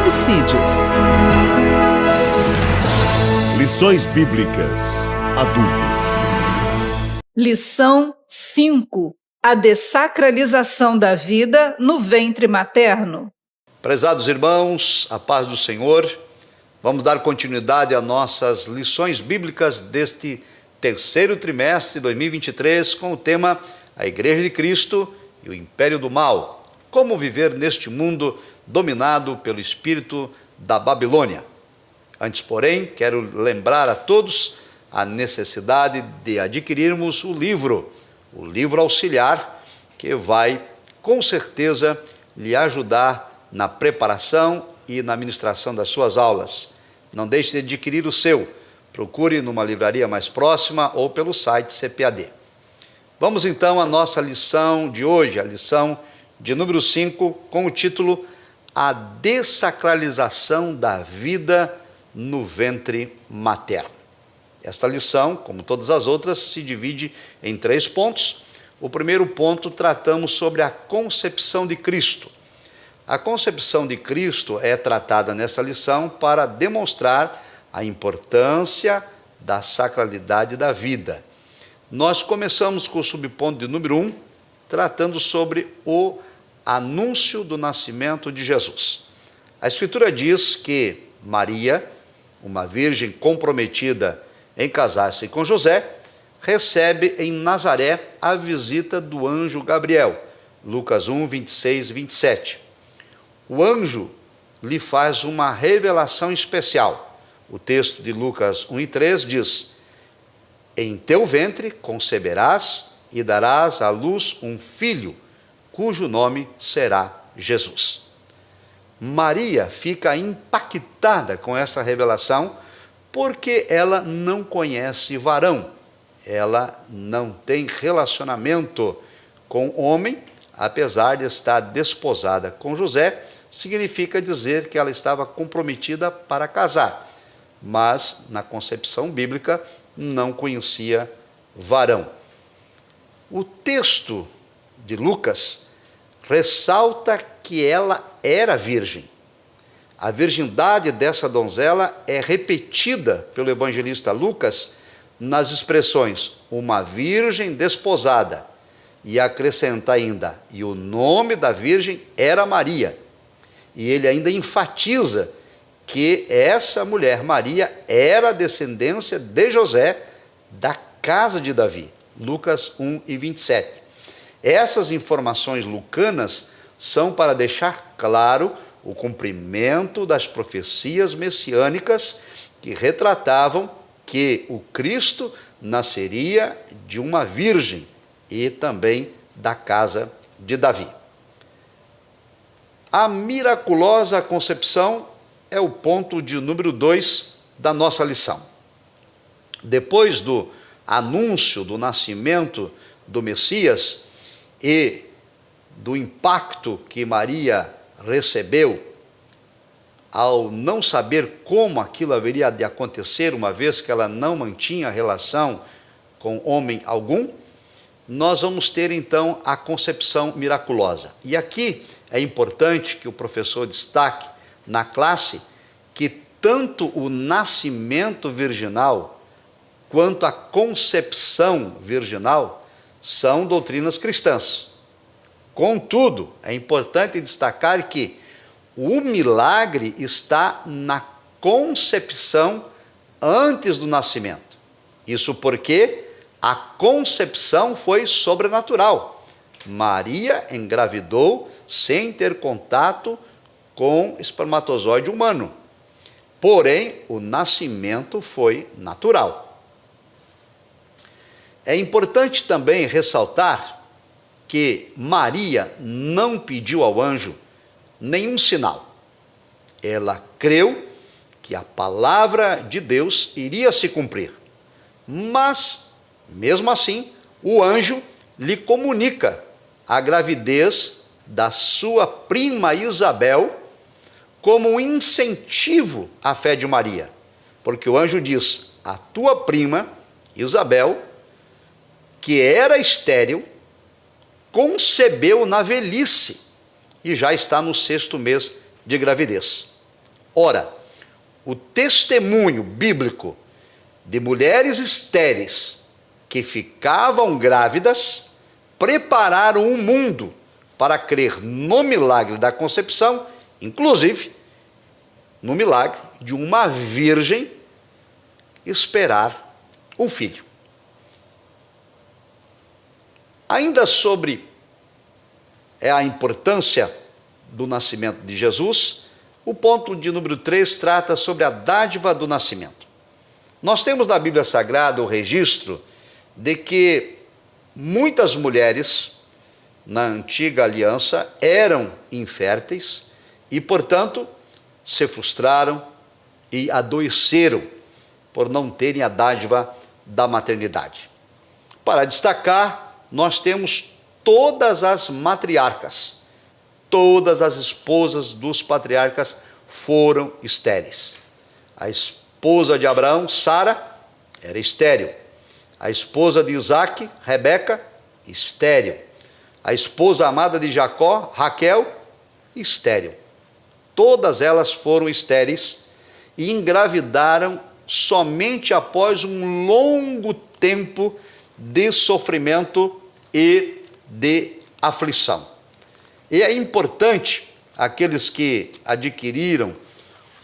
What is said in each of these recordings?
feminicídios. Lições Bíblicas Adultos. Lição 5. A dessacralização da vida no ventre materno. Prezados irmãos, a paz do Senhor, vamos dar continuidade às nossas lições bíblicas deste terceiro trimestre de 2023 com o tema A Igreja de Cristo e o Império do Mal. Como viver neste mundo dominado pelo espírito da Babilônia. Antes, porém, quero lembrar a todos a necessidade de adquirirmos o livro auxiliar, que vai, com certeza, lhe ajudar na preparação e na ministração das suas aulas. Não deixe de adquirir o seu. Procure numa livraria mais próxima ou pelo site CPAD. Vamos então à nossa lição de hoje, a lição de número 5, com o título A Dessacralização da Vida no Ventre Materno. Esta lição, como todas as outras, se divide em 3 pontos. O primeiro ponto, tratamos sobre a concepção de Cristo. A concepção de Cristo é tratada nessa lição para demonstrar a importância da sacralidade da vida. Nós começamos com o subponto de número 1, tratando sobre o anúncio do nascimento de Jesus. A Escritura diz que Maria, uma virgem comprometida em casar-se com José, recebe em Nazaré a visita do anjo Gabriel. Lucas 1, 26 e 27. O anjo lhe faz uma revelação especial. O texto de Lucas 1 e 3 diz: Em teu ventre conceberás e darás à luz um filho, cujo nome será Jesus. Maria fica impactada com essa revelação, porque ela não conhece varão, ela não tem relacionamento com homem, apesar de estar desposada com José, significa dizer que ela estava comprometida para casar, mas na concepção bíblica não conhecia varão. O texto de Lucas ressalta que ela era virgem. A virgindade dessa donzela é repetida pelo evangelista Lucas nas expressões uma virgem desposada, e acrescenta ainda, e o nome da virgem era Maria. E ele ainda enfatiza que essa mulher, Maria, era descendência de José, da casa de Davi. Lucas 1 e 27. Essas informações lucanas são para deixar claro o cumprimento das profecias messiânicas que retratavam que o Cristo nasceria de uma virgem e também da casa de Davi. A miraculosa concepção é o ponto de número 2 da nossa lição. Depois do anúncio do nascimento do Messias e do impacto que Maria recebeu ao não saber como aquilo haveria de acontecer, uma vez que ela não mantinha relação com homem algum, nós vamos ter então a concepção miraculosa. E aqui é importante que o professor destaque na classe que tanto o nascimento virginal quanto a concepção virginal são doutrinas cristãs. Contudo, é importante destacar que o milagre está na concepção antes do nascimento. Isso porque a concepção foi sobrenatural. Maria engravidou sem ter contato com espermatozoide humano. Porém, o nascimento foi natural. É importante também ressaltar que Maria não pediu ao anjo nenhum sinal. Ela creu que a palavra de Deus iria se cumprir. Mas, mesmo assim, o anjo lhe comunica a gravidez da sua prima Isabel como um incentivo à fé de Maria. Porque o anjo diz: a tua prima Isabel, que era estéril, concebeu na velhice e já está no 6º mês de gravidez. Ora, o testemunho bíblico de mulheres estéreis que ficavam grávidas prepararam o mundo para crer no milagre da concepção, inclusive no milagre de uma virgem esperar um filho. Ainda sobre a importância do nascimento de Jesus, o ponto de número 3 trata sobre a dádiva do nascimento. Nós temos na Bíblia Sagrada o registro de que muitas mulheres na antiga aliança eram inférteis e, portanto, se frustraram e adoeceram por não terem a dádiva da maternidade. Para destacar, nós temos todas as matriarcas, todas as esposas dos patriarcas foram estéreis. A esposa de Abraão, Sara, era estéril. A esposa de Isaque, Rebeca, estéril. A esposa amada de Jacó, Raquel, estéril. Todas elas foram estéreis e engravidaram somente após um longo tempo de sofrimento e de aflição. E é importante, aqueles que adquiriram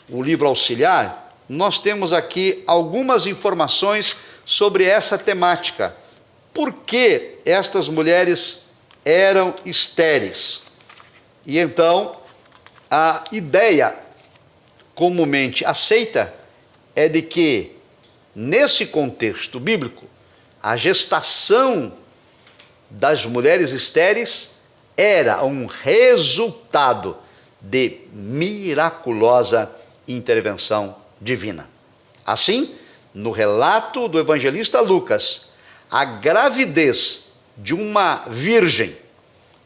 o livro auxiliar, nós temos aqui algumas informações sobre essa temática. Por que estas mulheres eram estéreis? E então, a ideia comumente aceita é de que, nesse contexto bíblico, a gestação das mulheres estéreis era um resultado de miraculosa intervenção divina. Assim, no relato do evangelista Lucas, a gravidez de uma virgem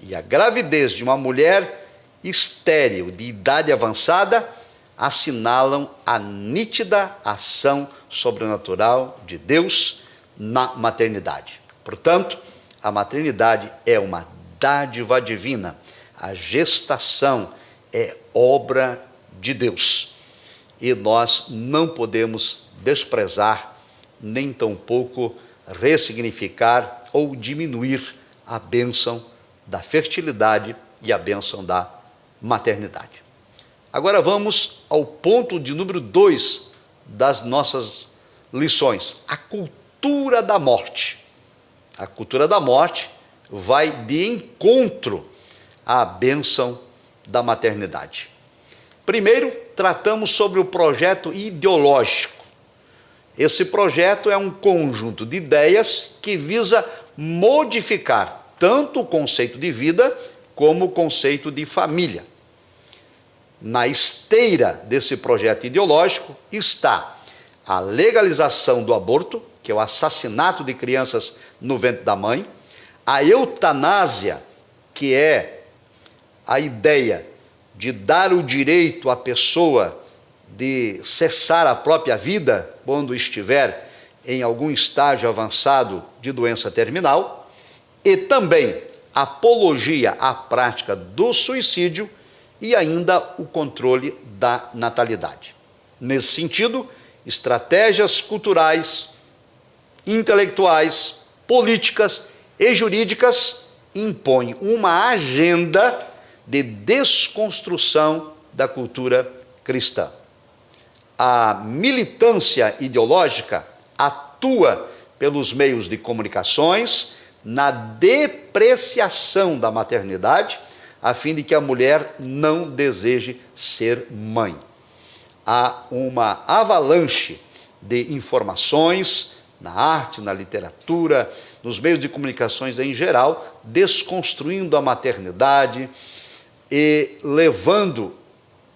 e a gravidez de uma mulher estéril de idade avançada assinalam a nítida ação sobrenatural de Deus na maternidade. Portanto, a maternidade é uma dádiva divina. A gestação é obra de Deus. E nós não podemos desprezar, nem tampouco ressignificar ou diminuir a bênção da fertilidade e a bênção da maternidade. Agora vamos ao ponto de número 2 das nossas lições, a cultura da morte. A cultura da morte vai de encontro à bênção da maternidade. Primeiro, tratamos sobre o projeto ideológico. Esse projeto é um conjunto de ideias que visa modificar tanto o conceito de vida como o conceito de família. Na esteira desse projeto ideológico está a legalização do aborto, que é o assassinato de crianças no ventre da mãe, a eutanásia, que é a ideia de dar o direito à pessoa de cessar a própria vida quando estiver em algum estágio avançado de doença terminal, e também apologia à prática do suicídio e ainda o controle da natalidade. Nesse sentido, estratégias culturais, intelectuais, políticas e jurídicas impõem uma agenda de desconstrução da cultura cristã. A militância ideológica atua pelos meios de comunicações na depreciação da maternidade, a fim de que a mulher não deseje ser mãe. Há uma avalanche de informações na arte, na literatura, nos meios de comunicações em geral, desconstruindo a maternidade e levando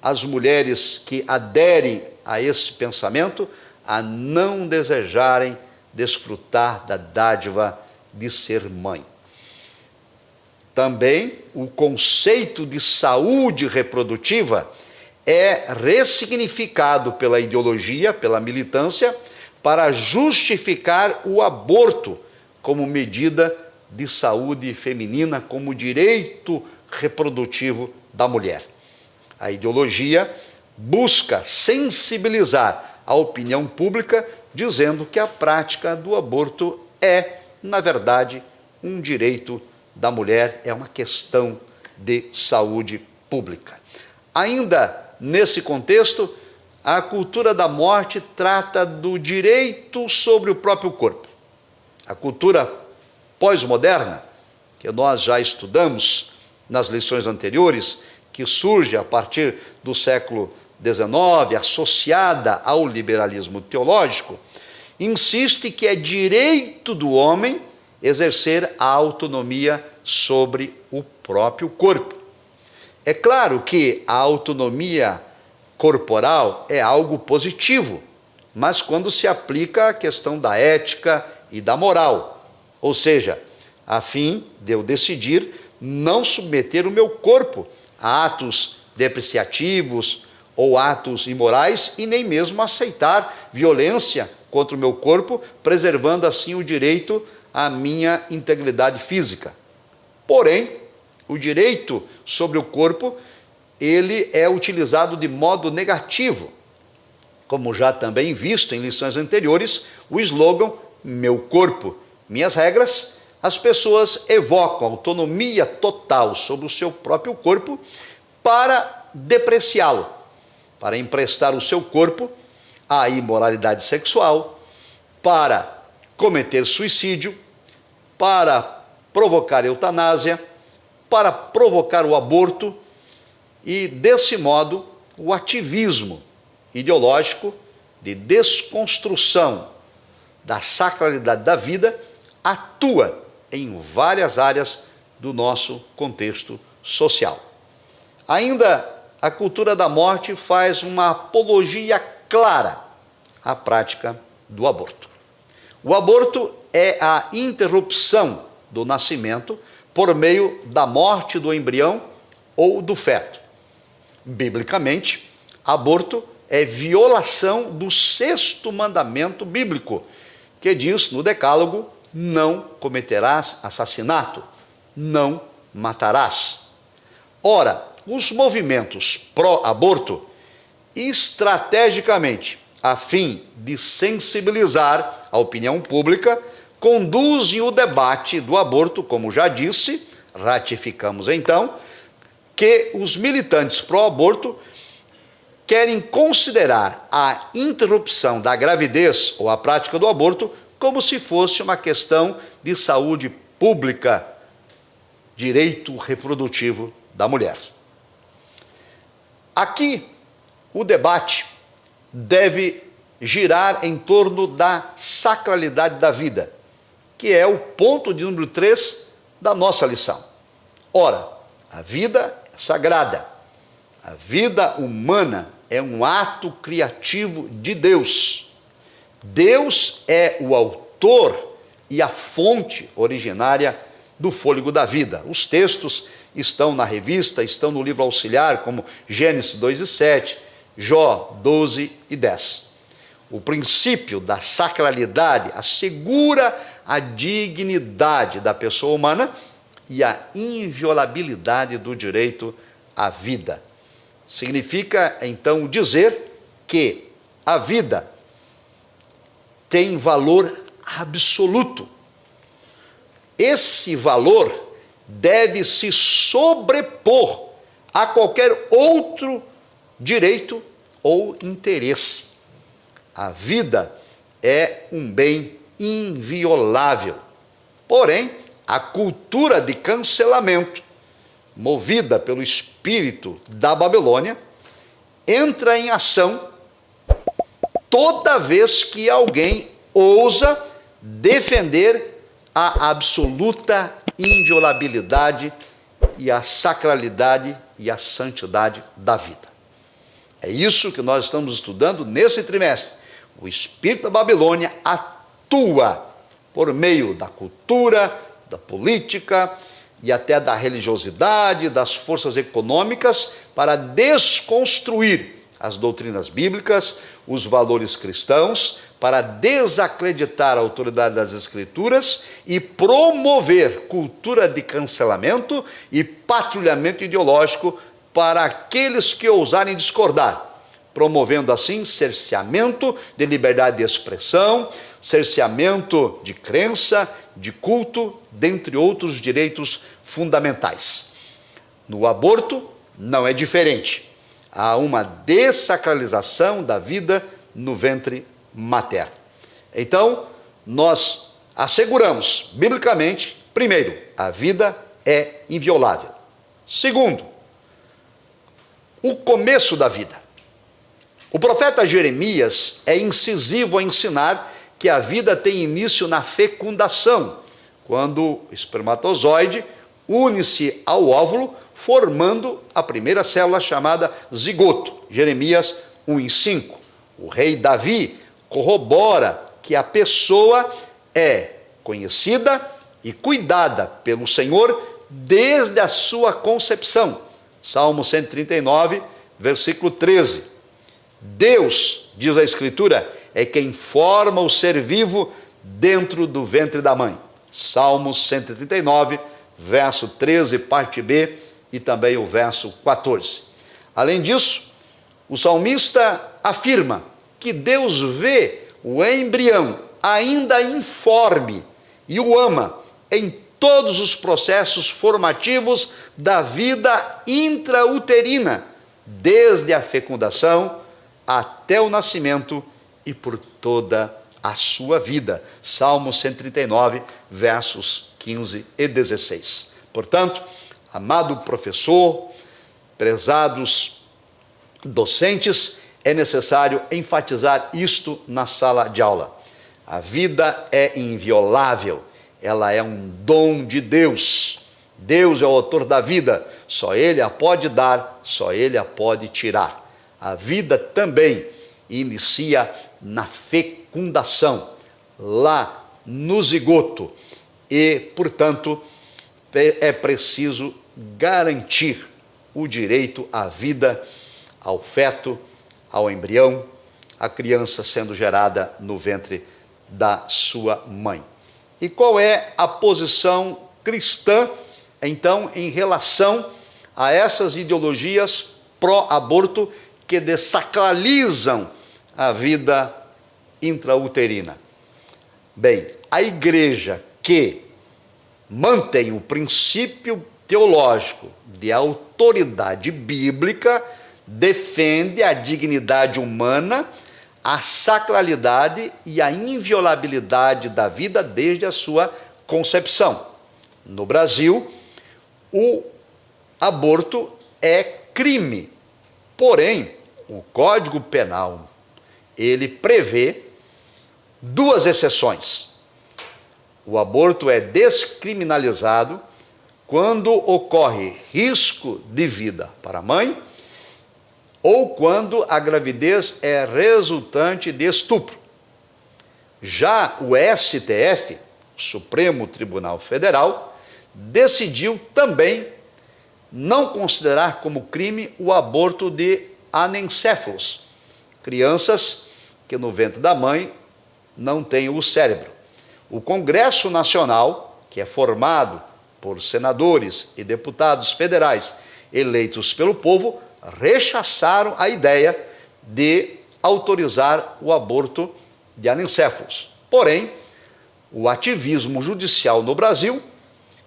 as mulheres que aderem a esse pensamento a não desejarem desfrutar da dádiva de ser mãe. Também o conceito de saúde reprodutiva é ressignificado pela ideologia, pela militância, para justificar o aborto como medida de saúde feminina, como direito reprodutivo da mulher. A ideologia busca sensibilizar a opinião pública, dizendo que a prática do aborto é, na verdade, um direito da mulher, é uma questão de saúde pública. Ainda nesse contexto, a cultura da morte trata do direito sobre o próprio corpo. A cultura pós-moderna, que nós já estudamos nas lições anteriores, que surge a partir do século XIX, associada ao liberalismo teológico, insiste que é direito do homem exercer a autonomia sobre o próprio corpo. É claro que a autonomia corporal é algo positivo, mas quando se aplica à questão da ética e da moral, ou seja, a fim de eu decidir não submeter o meu corpo a atos depreciativos ou atos imorais e nem mesmo aceitar violência contra o meu corpo, preservando assim o direito à minha integridade física. Porém, o direito sobre o corpo, ele é utilizado de modo negativo. Como já também visto em lições anteriores, o slogan "Meu corpo, minhas regras", as pessoas evocam autonomia total sobre o seu próprio corpo para depreciá-lo, para emprestar o seu corpo à imoralidade sexual, para cometer suicídio, para provocar eutanásia, para provocar o aborto e, desse modo, o ativismo ideológico de desconstrução da sacralidade da vida atua em várias áreas do nosso contexto social. Ainda, a cultura da morte faz uma apologia clara à prática do aborto. O aborto é a interrupção do nascimento por meio da morte do embrião ou do feto. Biblicamente, aborto é violação do 6º mandamento bíblico, que diz no Decálogo: não cometerás assassinato, não matarás. Ora, os movimentos pró-aborto, estrategicamente, a fim de sensibilizar a opinião pública, conduzem o debate do aborto, como já disse, ratificamos então, que os militantes pró-aborto querem considerar a interrupção da gravidez ou a prática do aborto como se fosse uma questão de saúde pública, direito reprodutivo da mulher. Aqui, o debate deve girar em torno da sacralidade da vida, que é o ponto de número 3 da nossa lição. Ora, a vida é sagrada. A vida humana é um ato criativo de Deus. Deus é o autor e a fonte originária do fôlego da vida. Os textos estão na revista, estão no livro auxiliar, como Gênesis 2:7, Jó 12:10. O princípio da sacralidade assegura a dignidade da pessoa humana e a inviolabilidade do direito à vida. Significa, então, dizer que a vida tem valor absoluto. Esse valor deve se sobrepor a qualquer outro direito ou interesse. A vida é um bem inviolável. Porém, a cultura de cancelamento, movida pelo espírito da Babilônia, entra em ação toda vez que alguém ousa defender a absoluta inviolabilidade e a sacralidade e a santidade da vida. É isso que nós estamos estudando nesse trimestre. O espírito da Babilônia atua por meio da cultura, da política e até da religiosidade, das forças econômicas, para desconstruir as doutrinas bíblicas, os valores cristãos, para desacreditar a autoridade das Escrituras e promover cultura de cancelamento e patrulhamento ideológico para aqueles que ousarem discordar, promovendo assim cerceamento de liberdade de expressão, cerceamento de crença, de culto, dentre outros direitos fundamentais. No aborto não é diferente. Há uma dessacralização da vida no ventre materno. Então, nós asseguramos, biblicamente, primeiro, a vida é inviolável. Segundo, o começo da vida. O profeta Jeremias é incisivo a ensinar que a vida tem início na fecundação, quando o espermatozoide une-se ao óvulo, formando a primeira célula chamada zigoto. Jeremias 1:5. O rei Davi corrobora que a pessoa é conhecida e cuidada pelo Senhor desde a sua concepção. Salmo 139, versículo 13. Deus, diz a Escritura, é quem forma o ser vivo dentro do ventre da mãe. Salmo 139, verso 13, parte B, e também o verso 14. Além disso, o salmista afirma que Deus vê o embrião ainda informe e o ama em todos os processos formativos da vida intrauterina, desde a fecundação até o nascimento e por toda a sua vida. Salmo 139, versos 15 e 16. Portanto, amado professor, prezados docentes, é necessário enfatizar isto na sala de aula. A vida é inviolável, ela é um dom de Deus. Deus é o autor da vida, só Ele a pode dar, só Ele a pode tirar. A vida também inicia na fecundação, lá no zigoto, e, portanto, é preciso garantir o direito à vida, ao feto, ao embrião, à criança sendo gerada no ventre da sua mãe. E qual é a posição cristã, então, em relação a essas ideologias pró-aborto que dessacralizam a vida intrauterina? Bem, a igreja que mantém o princípio teológico de autoridade bíblica defende a dignidade humana, a sacralidade e a inviolabilidade da vida desde a sua concepção. No Brasil, o aborto é crime, porém, o Código Penal, ele prevê duas exceções. O aborto é descriminalizado quando ocorre risco de vida para a mãe ou quando a gravidez é resultante de estupro. Já o STF, Supremo Tribunal Federal, decidiu também não considerar como crime o aborto de anencéfalos, crianças que no ventre da mãe não têm o cérebro. O Congresso Nacional, que é formado por senadores e deputados federais eleitos pelo povo, rechaçaram a ideia de autorizar o aborto de anencéfalos. Porém, o ativismo judicial no Brasil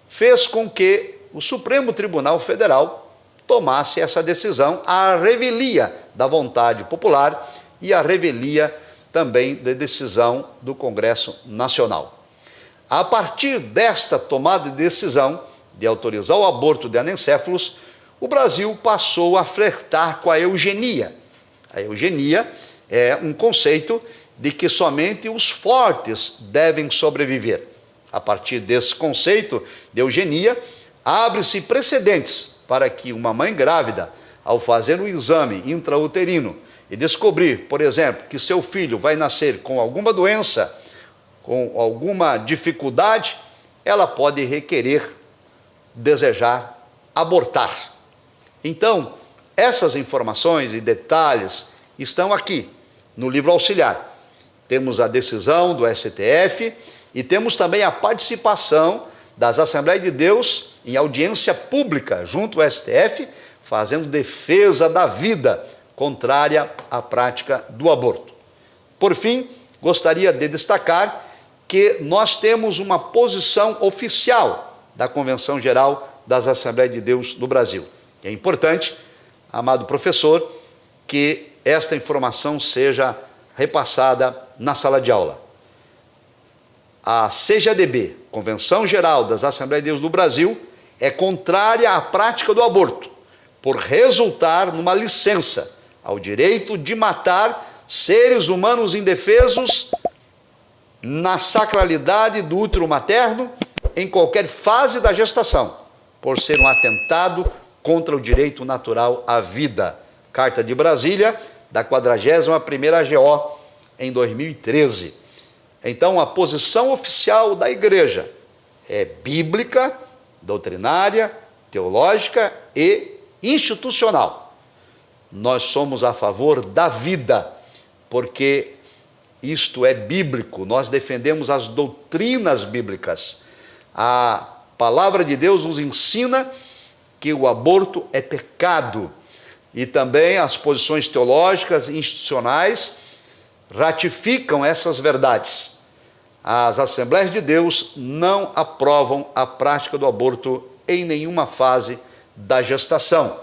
fez com que o Supremo Tribunal Federal tomasse essa decisão à revelia da vontade popular e à revelia também da decisão do Congresso Nacional. A partir desta tomada de decisão de autorizar o aborto de anencéfalos, o Brasil passou a flertar com a eugenia. A eugenia é um conceito de que somente os fortes devem sobreviver. A partir desse conceito de eugenia, abre-se precedentes para que uma mãe grávida, ao fazer um exame intrauterino e descobrir, por exemplo, que seu filho vai nascer com alguma doença, com alguma dificuldade, ela pode requerer, desejar abortar. Então, essas informações e detalhes estão aqui no livro auxiliar. Temos a decisão do STF e temos também a participação das Assembleias de Deus em audiência pública junto ao STF, fazendo defesa da vida contrária à prática do aborto. Por fim, gostaria de destacar que nós temos uma posição oficial da Convenção Geral das Assembleias de Deus do Brasil. É importante, amado professor, que esta informação seja repassada na sala de aula. A CGADB, Convenção Geral das Assembleias de Deus do Brasil, é contrária à prática do aborto, por resultar numa licença ao direito de matar seres humanos indefesos na sacralidade do útero materno em qualquer fase da gestação, por ser um atentado contra o direito natural à vida. Carta de Brasília, da 41ª AGO, em 2013. Então, a posição oficial da Igreja é bíblica, doutrinária, teológica e institucional. Nós somos a favor da vida, porque isto é bíblico, nós defendemos as doutrinas bíblicas. A palavra de Deus nos ensina que o aborto é pecado, e também as posições teológicas e institucionais ratificam essas verdades. As Assembleias de Deus não aprovam a prática do aborto em nenhuma fase da gestação,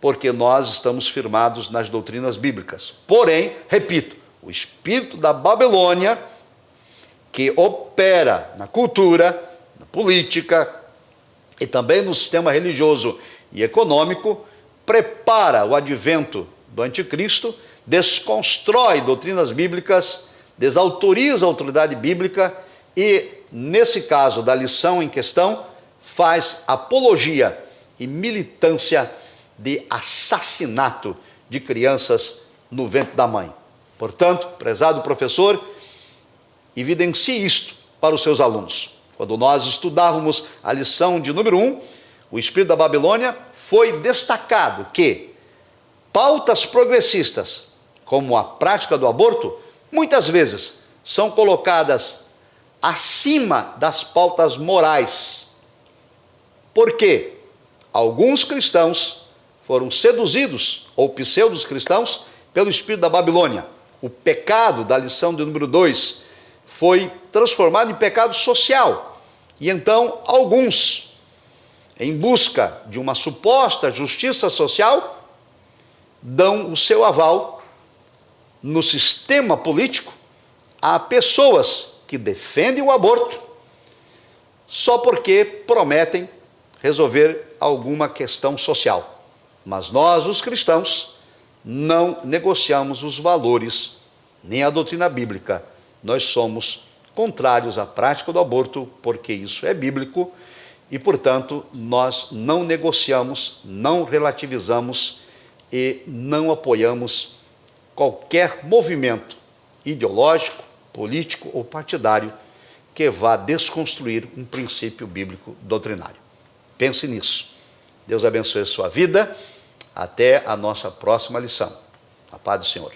porque nós estamos firmados nas doutrinas bíblicas. Porém, repito, o espírito da Babilônia, que opera na cultura, na política e também no sistema religioso e econômico, prepara o advento do anticristo, desconstrói doutrinas bíblicas, desautoriza a autoridade bíblica e, nesse caso da lição em questão, faz apologia e militância de assassinato de crianças no ventre da mãe. Portanto, prezado professor, evidencie isto para os seus alunos. Quando nós estudávamos a lição de número 1, o espírito da Babilônia, foi destacado que pautas progressistas, como a prática do aborto, muitas vezes são colocadas acima das pautas morais. Porque alguns cristãos foram seduzidos, ou pseudos cristãos, pelo espírito da Babilônia. O pecado da lição de número 2 foi transformado em pecado social. E então alguns, em busca de uma suposta justiça social, dão o seu aval no sistema político a pessoas que defendem o aborto só porque prometem resolver alguma questão social. Mas nós, os cristãos, não negociamos os valores nem a doutrina bíblica. Nós somos contrários à prática do aborto, porque isso é bíblico, e, portanto, nós não negociamos, não relativizamos e não apoiamos qualquer movimento ideológico, político ou partidário que vá desconstruir um princípio bíblico doutrinário. Pense nisso. Deus abençoe a sua vida. Até a nossa próxima lição. A paz do Senhor.